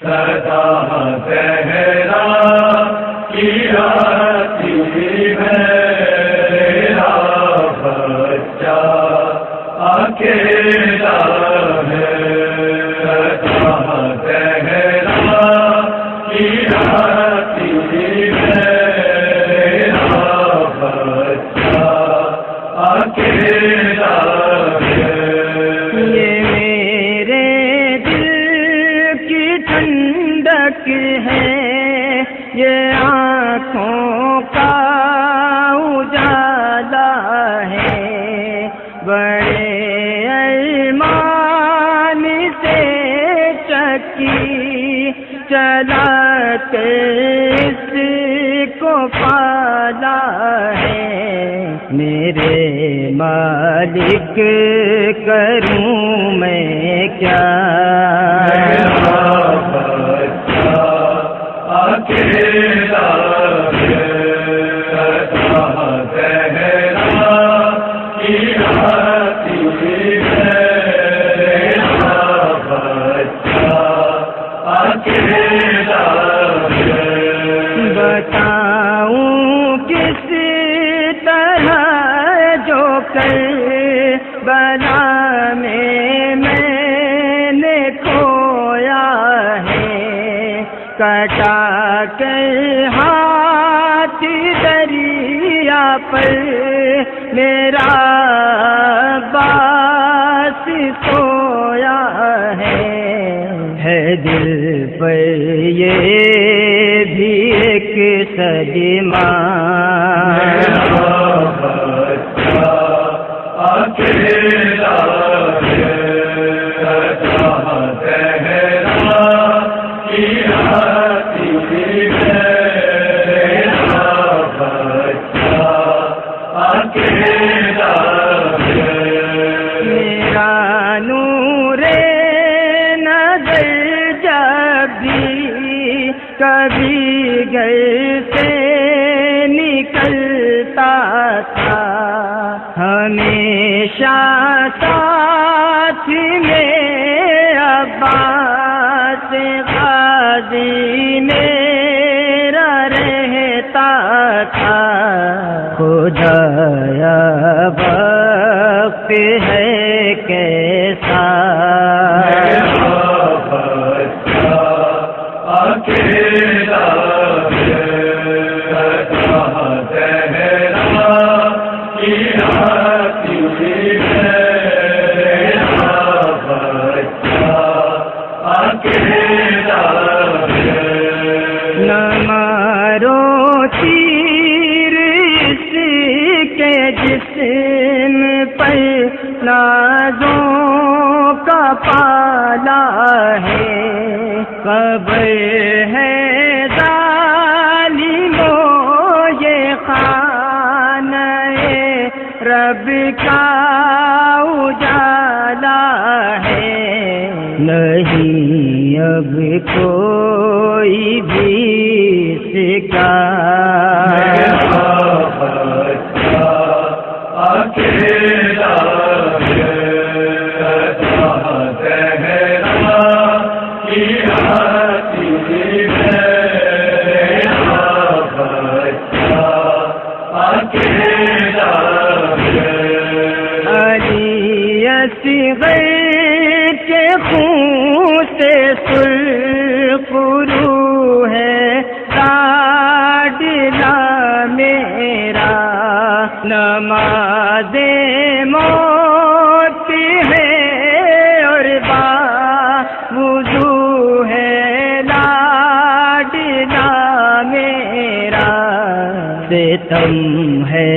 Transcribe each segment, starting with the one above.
صدا زہرا کی آتی ہے، میرا بچہ اکیلا ہے، صدا زہرا کی آتی ہے، میرا بچہ اکیلا ہے۔ ہے یہ آنکھوں کا اجالا ہے، بڑے ارمان سے چکی چلا کے اس کو پالا ہے، میرے مالک کروں میں کیا، اکیلا ہے، صدا زہرا کی آتی ہے، میرا بچہ اکیلا ہے۔ بتاؤں کس طرح جو کربلا میں نے کھویا ہے، کٹا کر ہاتھ دریا پر میرا باس سویا ہے دل پر یہ بھی ایک صدمہ، میرا بچہ اکیلا ہے، صدا زہرا کی آتی ہے، میرا بچہ اکیلا ہے۔ میرا نور نظر جب بھی کبھی گھر سے نکلتا تھا، ہمیشہ ساتھ میں عباس غازی میرا رہتا تھا، خدایا وقت ہے کیسا، میرا بچہ اکیلا ہے، صدا زہرا کی آتی ہے، میرا بچہ اکیلا ہے۔ نہ مارو تیر اس کے جسم پر نازوں کا پالا ہے، قبر ہے ظالموں یہ خانہ رب کا اجالا ہے، نہیں اب کوئی بھی سکا، میرا بچہ اکیلا ہے، صدا زہرا کی آتی ہے، میرا بچہ اکیلا ہے۔ علی اصغر کے خون سے سرخ رو ہے لاڈلا میرا، نماز موت ہے اور باوضو ہے لاڈلا میرا، ستم ہے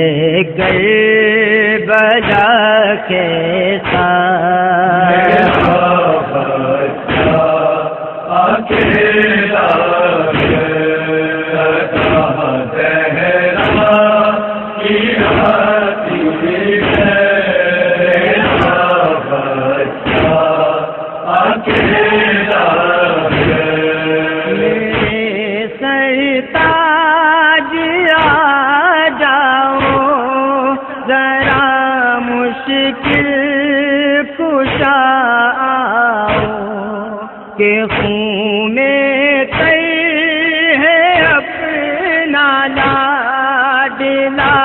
کربلا کیسا، میرا بچہ اکیلا ہے، صدا زہرا کی آتی ہے، میرا بچہ اکیلا ہے۔ میرے سرتاج آ جاؤ ذرا مشکل کشا آؤ، کے خون میں تر ہے اپنا لاڈلا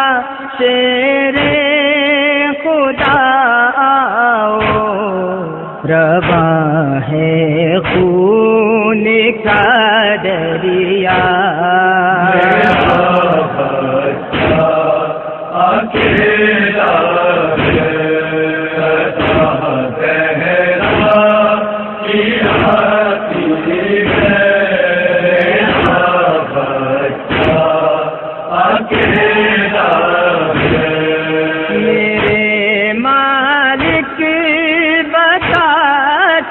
شیر خدا آؤ، رواں ہے خون کا دریا، اکیلا میرے مالک بتا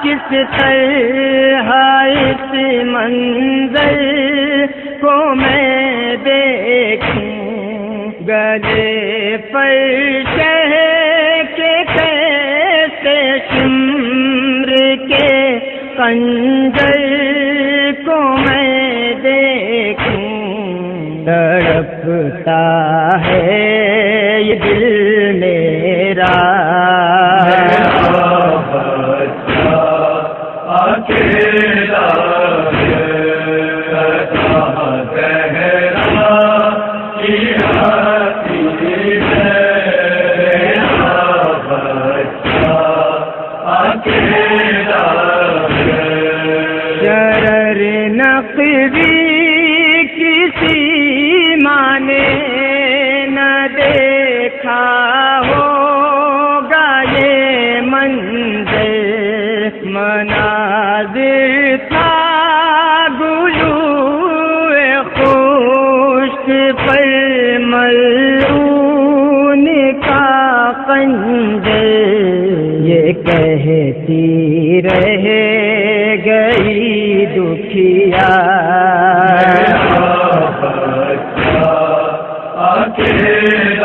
کس طرح اس منظر کو میں دیکھوں، گلے پر شہ کے کیسے شمر کے خنجر کو میں دیکھوں، تڑپتا ہے یہ دل میرا، اکیلا شرر نقوی کسی ماں نے نہ دیکھا ہوگا یہ منظر، مناظر تھا گلوئے خشک پر ملعون کا خنجر، یہ کہتی رہ گئی دکھیا، اکیلا